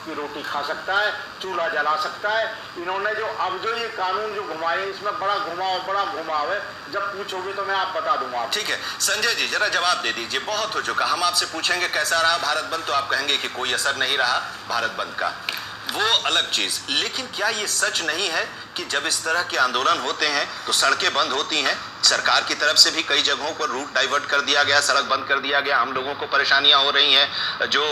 की रोटी खा सकता है, चूल्हा जला सकता है। इन्होंने जो ये कानून जो घुमाए, इसमें बड़ा घुमाव है। जब पूछोगे तो मैं आप बता दूंगा। ठीक है संजय जी, जरा जवाब दे दीजिए। बहुत हो चुका, हम आपसे पूछेंगे कैसा रहा भारत बंद, तो आप कहेंगे कि कोई असर नहीं रहा भारत बंद का, वो अलग चीज। लेकिन क्या ये सच नहीं है कि जब इस तरह के आंदोलन होते हैं तो सड़कें बंद होती हैं? सरकार की तरफ से भी कई जगहों पर रूट डाइवर्ट कर दिया गया, सड़क बंद कर दिया गया, हम लोगों को परेशानियां हो रही हैं। जो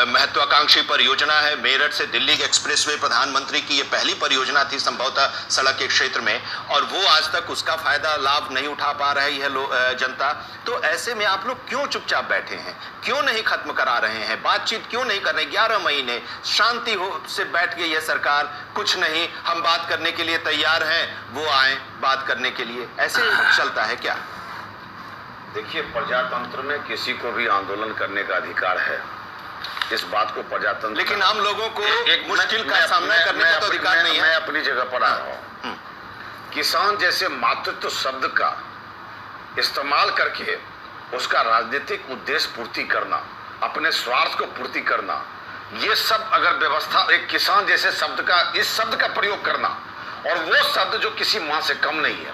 महत्वाकांक्षी परियोजना है मेरठ से दिल्ली के एक्सप्रेसवे, प्रधानमंत्री की ये पहली परियोजना थी संभवतः सड़क के क्षेत्र में, और वो आज तक उसका फायदा लाभ नहीं उठा पा रही है जनता। तो ऐसे में आप लोग क्यों चुपचाप बैठे हैं? क्यों नहीं खत्म करा रहे हैं? बातचीत क्यों नहीं कर रहे? 11 महीने शांति से बैठ गई है सरकार, कुछ नहीं, हम बात करने के लिए तैयार हैं, वो आए बात करने के लिए, ऐसे चलता है क्या? देखिए, प्रजातंत्र में किसी को भी आंदोलन करने का अधिकार है, इस बात को प्रजातंत्र, लेकिन आम लोगों को एक मुश्किल का सामना करने का तो अधिकार नहीं है। मैं अपनी जगह पर आ रहा हूं। किसान जैसे मातृत्व शब्द का इस्तेमाल करके उसका राजनीतिक उद्देश्य पूर्ति करना, अपने स्वार्थ को पूर्ति करना, ये सब अगर व्यवस्था, एक किसान जैसे शब्द का, इस शब्द का प्रयोग करना, और वो शब्द जो किसी मां से कम नहीं है,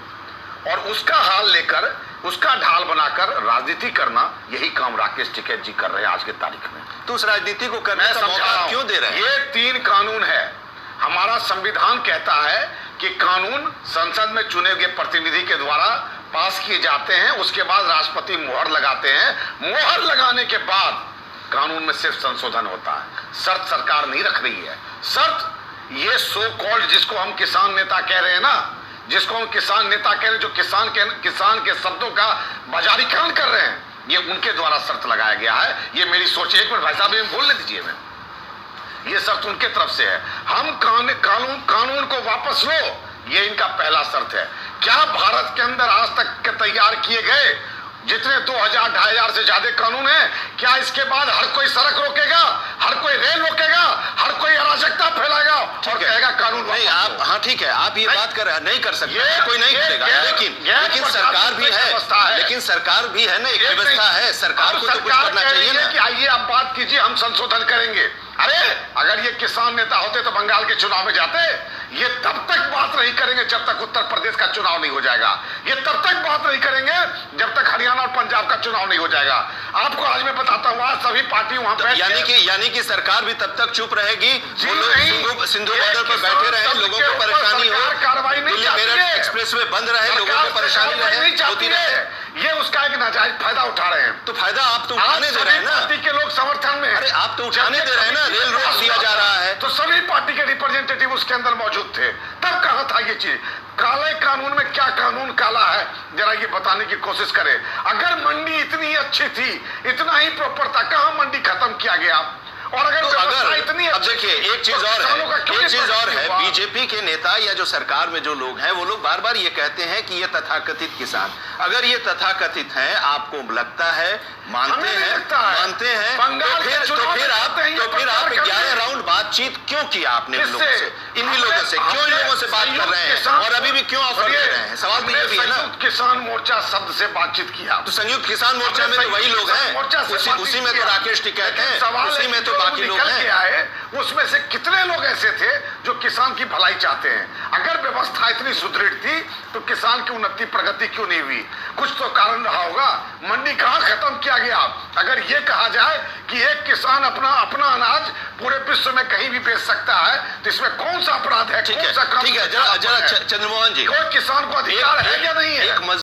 और उसका हाल लेकर उसका ढाल बनाकर राजनीति करना, यही काम राकेश टिकैत जी कर रहे हैं आज के तारीख में। तो उस राजनीति को करने का मौका क्यों दे रहे हैं? ये 3 कानून है। हमारा संविधान कहता है कि कानून संसद में चुने गए प्रतिनिधि के द्वारा पास किए जाते हैं, उसके बाद राष्ट्रपति मोहर लगाते हैं। मोहर लगाने के बाद कानून में सिर्फ संशोधन होता है, शर्त सरकार नहीं रख रही है। शर्त ये सो कॉल्ड, जिसको हम किसान नेता कह रहे हैं ना, जिसको हम किसान नेता कह रहे हैं, जो किसान के शब्दों का बाजारीकरण कर रहे हैं, ये उनके द्वारा शर्त लगाया गया है। ये मेरी सोच है। एक मिनट भाई साहब, ये बोलने दीजिए। मैं ये शर्त उनके तरफ से है। हम कानून को वापस लो, ये इनका पहला शर्त है। क्या भारत के अंदर आज तक के तैयार किए गए जितने 2000-2500 से ज्यादा कानून हैं, क्या इसके बाद हर कोई सड़क रोकेगा, हर कोई रेल रोकेगा, हर कोई अराजकता फैलाएगा और कहेगा कानून नहीं? आप, हाँ ठीक है, आप ये बात कर रहे हैं, नहीं कर सकते, कोई नहीं करेगा, लेकिन सरकार भी है, लेकिन सरकार भी है ना, एक व्यवस्था है, सरकार को तो कुछ करना चाहिए ना। कि आइए आप बात कीजिए, हम संशोधन करेंगे। अरे अगर ये किसान नेता होते तो बंगाल के चुनाव में जाते। ये तब तक बात नहीं करेंगे जब तक उत्तर प्रदेश का चुनाव नहीं हो जाएगा। ये तब तक बात नहीं करेंगे जब तक हरियाणा और पंजाब का चुनाव नहीं हो जाएगा। आपको आज मैं बताता हूँ, आज सभी पार्टी वहां पे, यानी कि सरकार भी तब तक चुप रहेगी, सिंधु बॉर्डर पर बैठे रहे, लोगों को परेशानी हो, कार्रवाई नहीं चाहती है, एक्सप्रेसवे बंद रहे, लोगों को परेशानी होती रहे। ये उसका एक नाजायज फायदा उठा रहे हैं। तो फायदा आप तो उठाने दे रहे हैं ना, पार्टी के लोग समर्थन में। अरे आप तो उठाने दे रहे हैं ना, रेल रोक दिया जा रहा है, तो सभी पार्टी के रिप्रेजेंटेटिव उसके अंदर मौजूद थे। तब कहा था ये चीज? काले कानून में क्या कानून काला है, जरा ये बताने की कोशिश करें। अगर मंडी इतनी अच्छी थी, इतना ही प्रॉपर था, कहां मंडी खत्म किया गया? और अगर इतनी, अब देखिए एक चीज और है, बीजेपी के नेता या जो सरकार में जो लोग हैं, वो लोग बार बार ये कहते हैं कि ये तथाकथित किसान, अगर ये तथाकथित हैं, आपको लगता है, मानते हैं, तो फिर आप 11 राउंड बातचीत क्यों किया आपने इन लोगों से, इन्हीं लोगों से? क्यों इन लोगों से बात कर रहे हैं और अभी भी क्यों ऑफर दे रहे हैं? सवाल तो ये भी है ना। किसान मोर्चा शब्द से बातचीत किया, तो संयुक्त किसान मोर्चा में तो वही लोग हैं, उसी में तो राकेश टिकैत है, उसी में तो बाकी लोग हैं। उसमें से कितने लोग ऐसे थे जो किसान की भलाई चाहते हैं? अगर व्यवस्था इतनी सुदृढ़ थी तो किसान की उन्नति प्रगति क्यों नहीं हुई? कुछ तो कारण रहा होगा। मंडी कहां खत्म किया गया? अगर ये कहा जाए कि एक किसान अपना अनाज पूरे विश्व में कहीं भी बेच सकता है, तो इसमें कौन सा अपराध है? ठीक है, जरा चंद्रमोहन जी, कोई किसान को अधिकार है या नहीं है?